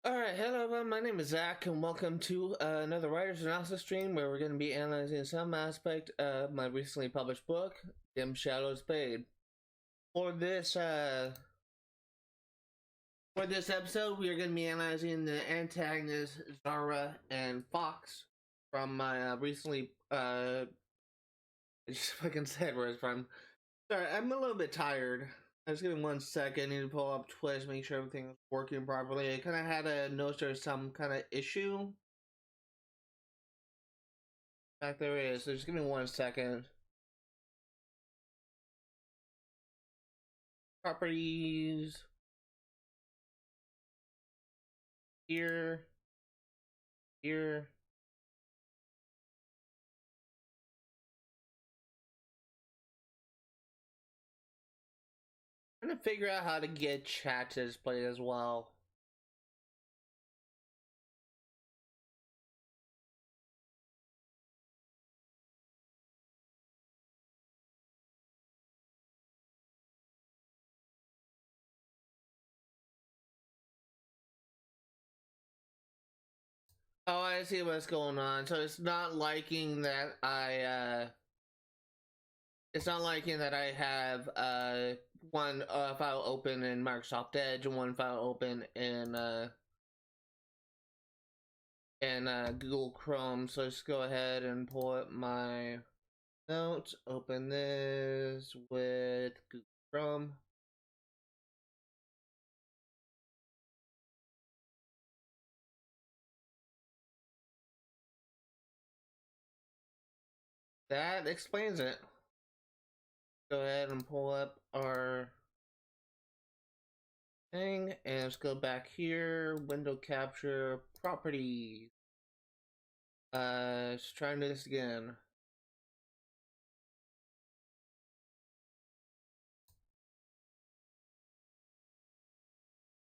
Alright, hello everyone, my name is Zach and welcome to another writer's analysis stream where we're going to be analyzing some aspect of my recently published book, Dim Shadow of Spade. For this episode, we are going to be analyzing the antagonists Zahra and Fox from my recently, I just fucking said where it's from. Sorry, I'm a little bit tired. Just give me 1 second. I need to pull up Twitch, make sure everything's working properly. I kind of had a notice there's some kind of issue. In fact, there is. So just give me 1 second. Properties. Here. Here. I'm trying to figure out how to get chat to display as well. Oh, I see what's going on. So it's not liking that it's not liking that I have one file open in Microsoft Edge and one file open in Google Chrome. So let's go ahead and pull up my notes, open this with Google Chrome. That explains it. Go ahead and pull up our thing and let's go back here, window capture, properties. Let's try and do this again.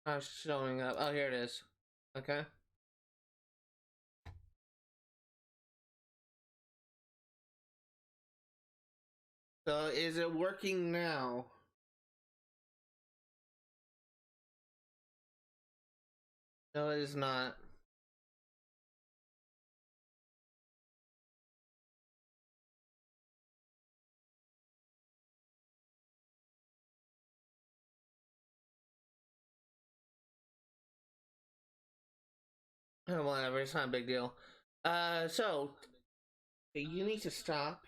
Not showing up. Oh, here it is. Okay. So is it working now? No, it is not. Whatever, it's not a big deal. So you need to stop.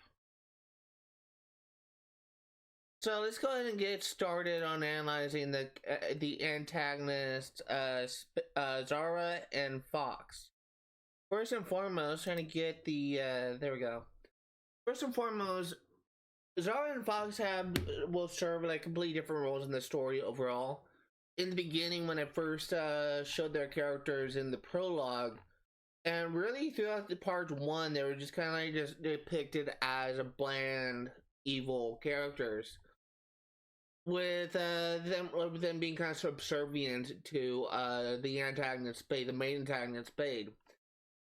So let's go ahead and get started on analyzing the antagonist Zahra and Fox. First and foremost, trying to get the there we go. First and foremost, Zahra and Fox will serve like completely different roles in the story overall. In the beginning, when I first showed their characters in the prologue, and really throughout the part one, they were just kind of like just depicted as a bland, evil characters, with them being kind of subservient to the antagonist Spade, the main antagonist Spade.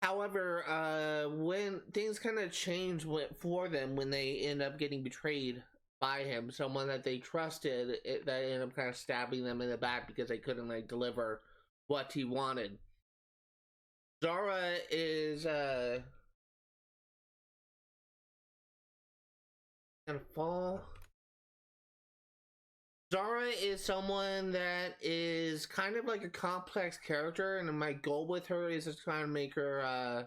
However, when things kind of change for them when they end up getting betrayed by him, someone that they trusted, that ended up kind of stabbing them in the back because they couldn't like deliver what he wanted. Zahra is gonna fall. Zahra is someone that is kind of like a complex character, and my goal with her is to try and make her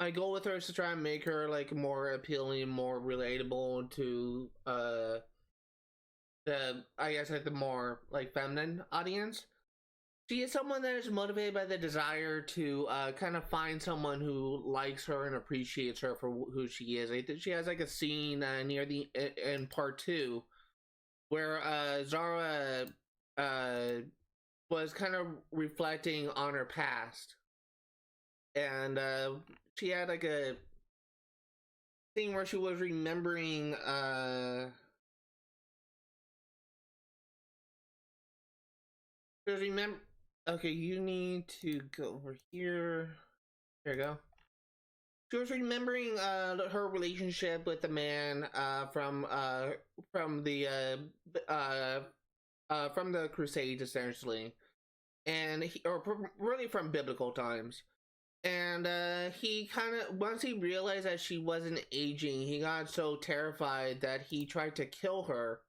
my goal with her is to try and make her like more appealing, more relatable to the I guess like the more like feminine audience. She is someone that is motivated by the desire to kind of find someone who likes her and appreciates her for who she is. I think she has like a scene near the in part two where Zahra was kind of reflecting on her past, and she had like a thing where she was remembering okay, you need to go over here. There you go. She was remembering her relationship with the man from the from the Crusades essentially, and really from biblical times. And he kind of, once he realized that she wasn't aging, he got so terrified that he tried to kill her,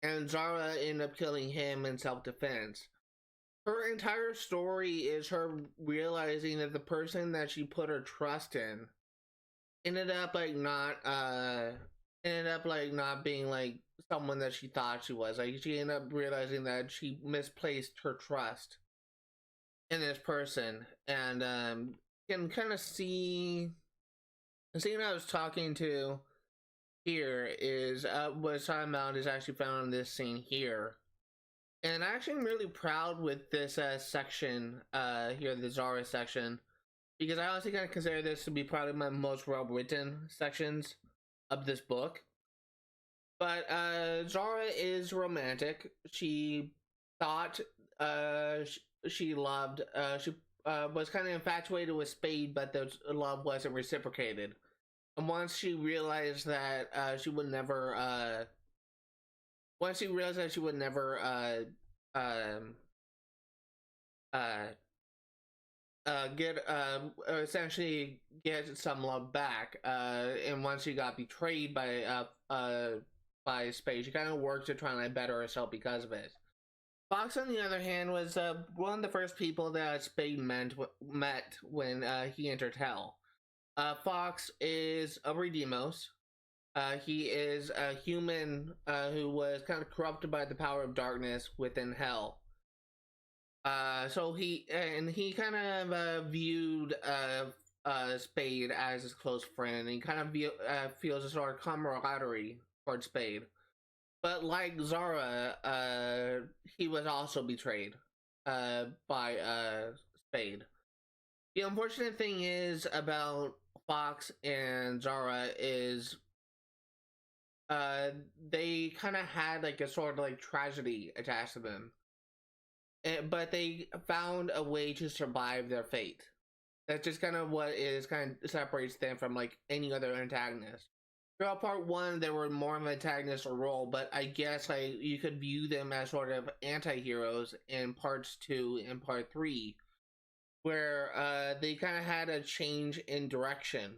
and Zahra ended up killing him in self-defense. Her entire story is her realizing that the person that she put her trust in ended up like not not being like someone that she thought she was. Like she ended up realizing that she misplaced her trust in this person, and can kind of see the scene I was talking to here is what Silent Mound is actually found in this scene here. And I actually am really proud with this section here, the Zahra section, because I honestly kind of consider this to be probably my most well written sections of this book. But Zahra is romantic. She thought she loved, she was kind of infatuated with Spade, but the love wasn't reciprocated. And once she realized that she would never, once she realized that she would never get essentially get some love back, and once she got betrayed by Spade, she kind of worked to try and better herself because of it. Fox, on the other hand, was one of the first people that Spade met when he entered Hell. Fox is a Redemos. He is a human who was kind of corrupted by the power of darkness within Hell. So he kind of viewed Spade as his close friend, and he kind of feels a sort of camaraderie towards Spade. But like Zahra, he was also betrayed by Spade. The unfortunate thing is about Fox and Zahra is they kind of had like a sort of like tragedy attached to them, but they found a way to survive their fate. That's just kind of what is kind of separates them from like any other antagonist. Throughout part one, they were more of an antagonist role, but I guess like you could view them as sort of anti-heroes in parts 2 and part 3, where they kind of had a change in direction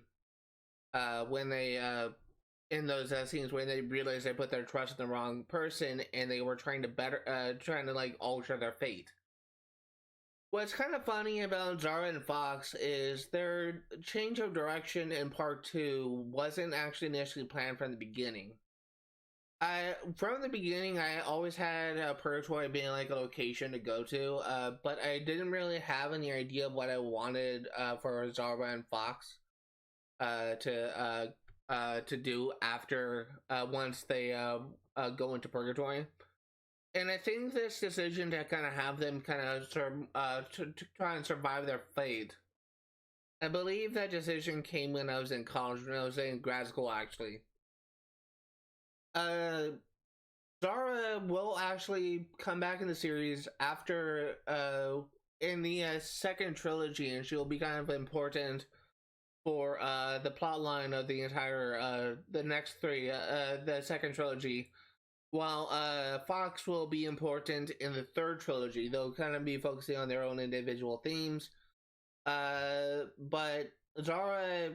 when they in those scenes when they realized they put their trust in the wrong person and they were trying to like alter their fate. What's kind of funny about Zahra and Fox is their change of direction in part 2 wasn't actually initially planned from the beginning. From the beginning, I always had Purgatory being like a location to go to, but I didn't really have any idea of what I wanted for Zahra and Fox to do after once they go into Purgatory. And I think this decision to kind of have them kind of to try and survive their fate, I believe that decision came when I was in college, when I was in grad school, actually. Zahra will actually come back in the series after, in the second trilogy, and she'll be kind of important for the plot line of the entire, the next three, the second trilogy. While Fox will be important in the third trilogy, they'll kind of be focusing on their own individual themes. But Zahra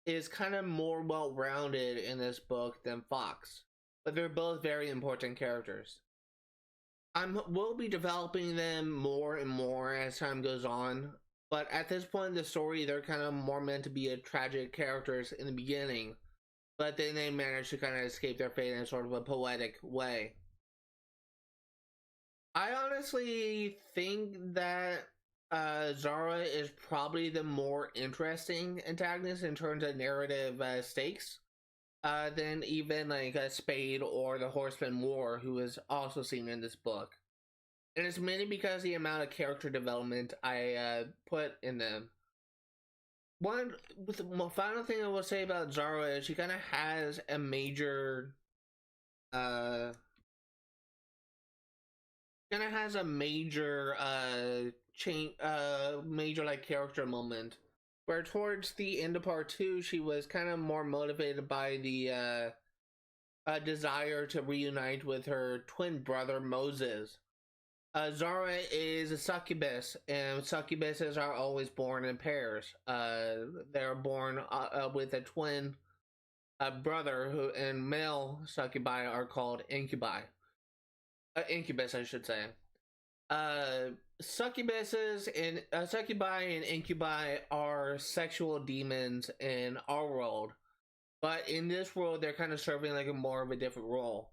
is kind of more well-rounded in this book than Fox. But they're both very important characters. We'll be developing them more and more as time goes on. But at this point in the story, they're kind of more meant to be tragic characters in the beginning. But then they manage to kind of escape their fate in sort of a poetic way. I honestly think that Zahra is probably the more interesting antagonist in terms of narrative stakes than even like a Spade or the Horseman War, who is also seen in this book. And it's mainly because the amount of character development I put in them. One final thing I will say about Zahra is she kind of has a major major like character moment where towards the end of part 2 she was kind of more motivated by the a desire to reunite with her twin brother Moses. Zahra is a succubus, and succubuses are always born in pairs. They're born with a twin brother, who and male succubi are called incubi. Incubus, I should say. Succubuses and succubi and incubi are sexual demons in our world, but in this world, they're kind of serving like a more of a different role.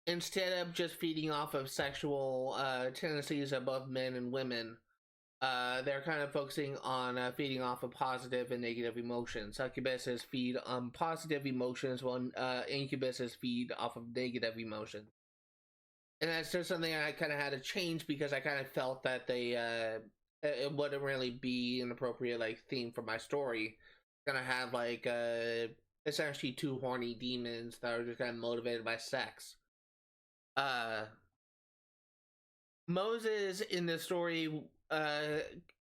Instead of just feeding off of sexual tendencies of both men and women, they're kind of focusing on feeding off of positive and negative emotions. Succubuses feed on positive emotions, while incubuses feed off of negative emotions. And that's just something I kind of had to change because I kind of felt that it wouldn't really be an appropriate like theme for my story. Gonna have like essentially two horny demons that are just kind of motivated by sex. Uh, Moses in the story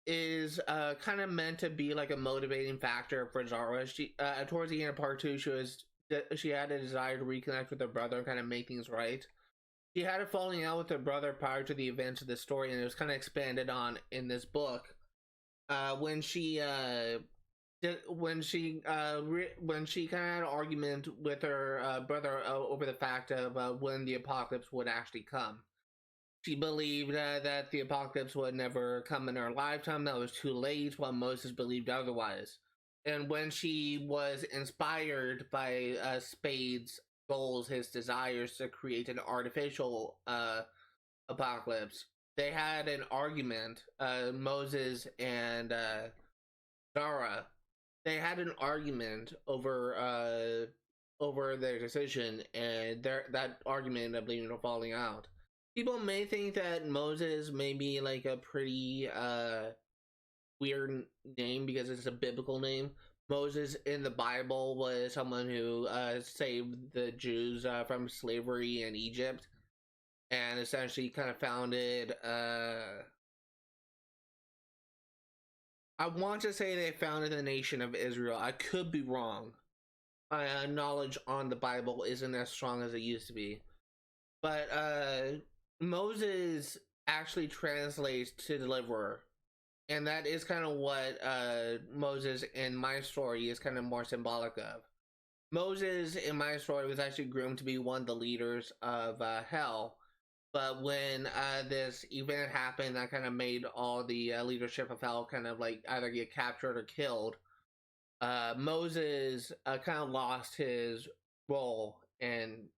is kind of meant to be like a motivating factor for Zahra. She towards the end of part two, she had a desire to reconnect with her brother and kind of make things right. She had a falling out with her brother prior to the events of the story, and it was kind of expanded on in this book. When she kind of had an argument with her brother over the fact of when the apocalypse would actually come. She believed that the apocalypse would never come in her lifetime, that was too late, while Moses believed otherwise. And when she was inspired by Spade's goals, his desires to create an artificial apocalypse, they had an argument, Moses and Zahra. They had an argument over their decision, and that argument ended up leading to falling out. People may think that Moses may be like a pretty weird name because it's a biblical name. Moses in the Bible was someone who saved the Jews from slavery in Egypt, and essentially kind of founded. I want to say they founded the nation of Israel. I could be wrong. My knowledge on the Bible isn't as strong as it used to be, but Moses actually translates to deliverer, and that is kind of what Moses in my story is kind of more symbolic of. Moses in my story was actually groomed to be one of the leaders of hell, but when this event happened, that kind of made all the leadership of hell kind of like either get captured or killed. Moses kind of lost his role, and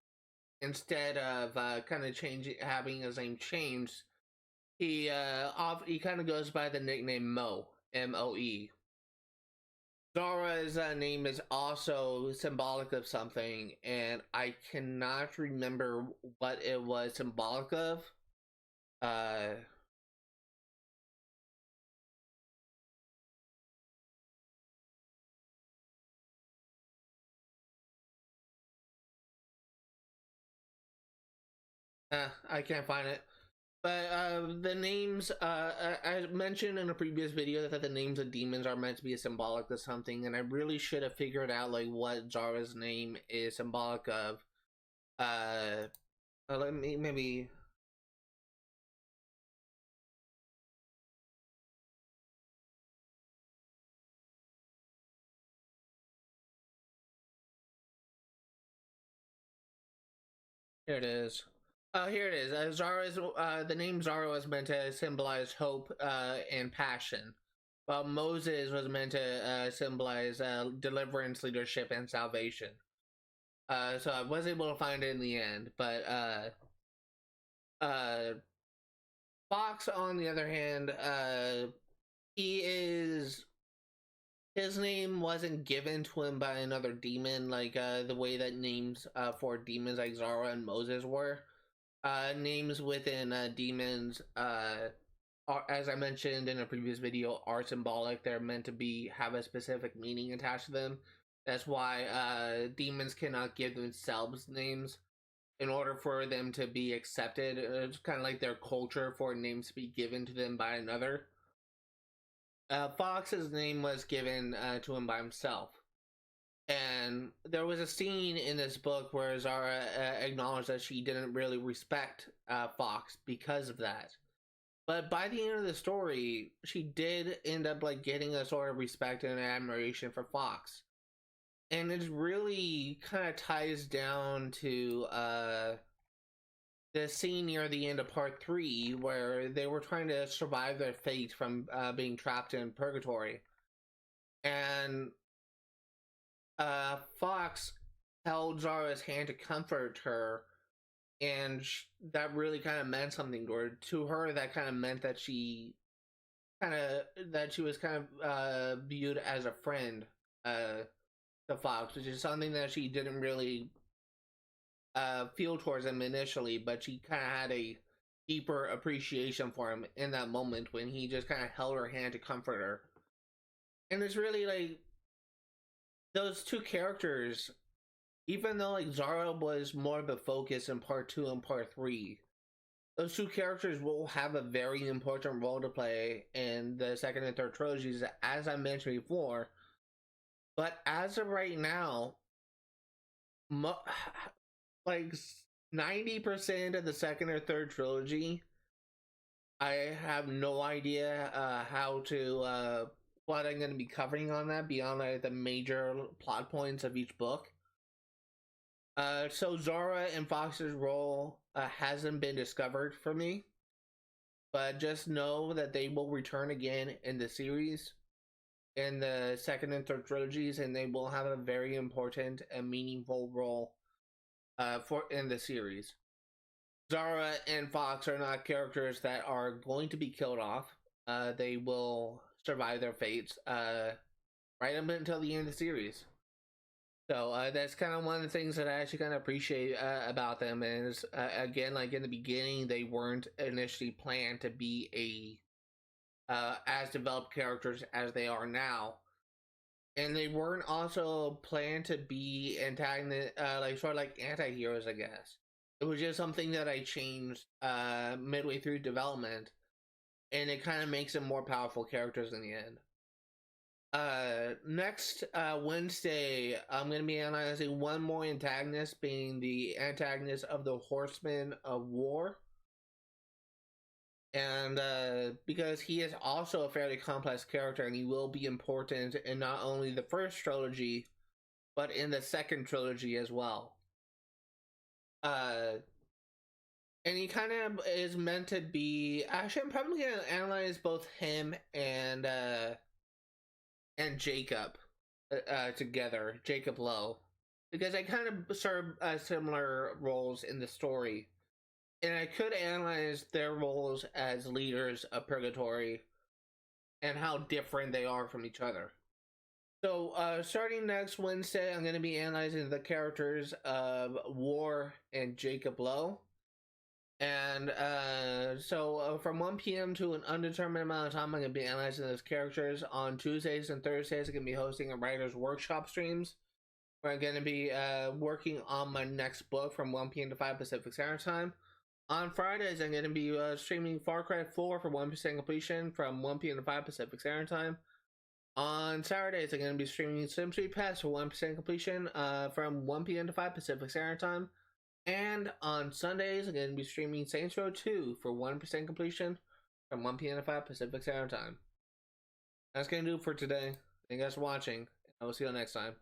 instead of kind of having his name changed, he kind of goes by the nickname Mo, Moe. Zahra's name is also symbolic of something, and I cannot remember what it was symbolic of. Uh, I can't find it. But the names, I mentioned in a previous video that the names of demons are meant to be symbolic of something, and I really should have figured out like what Zahra's name is symbolic of. Let me maybe. Here it is. Here it is. Zahra's the name Zahra was meant to symbolize hope and passion, while Moses was meant to symbolize deliverance, leadership, and salvation. So I was able to find it in the end, but uh, Fox, on the other hand, he is his name wasn't given to him by another demon like the way that names for demons like Zahra and Moses were. Names within demons, are, as I mentioned in a previous video, are symbolic. They're meant to be have a specific meaning attached to them. That's why demons cannot give themselves names in order for them to be accepted. It's kind of like their culture for names to be given to them by another. Fox's name was given to him by himself. And there was a scene in this book where Zahra acknowledged that she didn't really respect Fox because of that. But by the end of the story, she did end up like getting a sort of respect and admiration for Fox. And it really kind of ties down to the scene near the end of part 3 where they were trying to survive their fate from being trapped in purgatory. And Fox held Zara's hand to comfort her, and that really kind of meant something to her. To her, that kind of meant that she was kind of viewed as a friend to Fox, which is something that she didn't really feel towards him initially, but she kind of had a deeper appreciation for him in that moment when he just kind of held her hand to comfort her. And it's really like those two characters, even though like Zahra was more of a focus in part 2 and part 3, those two characters will have a very important role to play in the second and third trilogies, as I mentioned before. But as of right now, like 90% of the second or third trilogy, I have no idea how to what I'm going to be covering on that beyond like the major plot points of each book. So Zahra and Fox's role hasn't been discovered for me, but just know that they will return again in the series, in the second and third trilogies, and they will have a very important and meaningful role in the series. Zahra and Fox are not characters that are going to be killed off. They will survive their fates right up until the end of the series. So that's kind of one of the things that I actually kind of appreciate about them is, again, like in the beginning, they weren't initially planned to be as developed characters as they are now. And they weren't also planned to be antagonist, like sort of like anti-heroes, I guess. It was just something that I changed midway through development, and it kind of makes them more powerful characters in the end. Next Wednesday, I'm going to be analyzing one more antagonist, being the antagonist of the Horsemen of War. And because he is also a fairly complex character, and he will be important in not only the first trilogy, but in the second trilogy as well. And he kind of is meant to be. Actually, I'm probably going to analyze both him and Jacob together, Jacob Lowe, because they kind of serve similar roles in the story. And I could analyze their roles as leaders of Purgatory and how different they are from each other. So, starting next Wednesday, I'm going to be analyzing the characters of War and Jacob Lowe. And so from 1 p.m. to an undetermined amount of time, I'm going to be analyzing those characters. On Tuesdays and Thursdays, I'm going to be hosting a writer's workshop streams, where I'm going to be working on my next book from 1 p.m. to 5 Pacific Standard Time. On Fridays, I'm going to be streaming Far Cry 4 for 1% completion from 1 p.m. to 5 Pacific Standard Time. On Saturdays, I'm going to be streaming SimCity Pass for 1% completion from 1 p.m. to 5 Pacific Standard Time. And on Sundays, I'm going to be streaming Saints Row 2 for 1% completion from 1 p.m. to 5 Pacific Standard Time. That's going to do it for today. Thank you guys for watching. I will see you next time.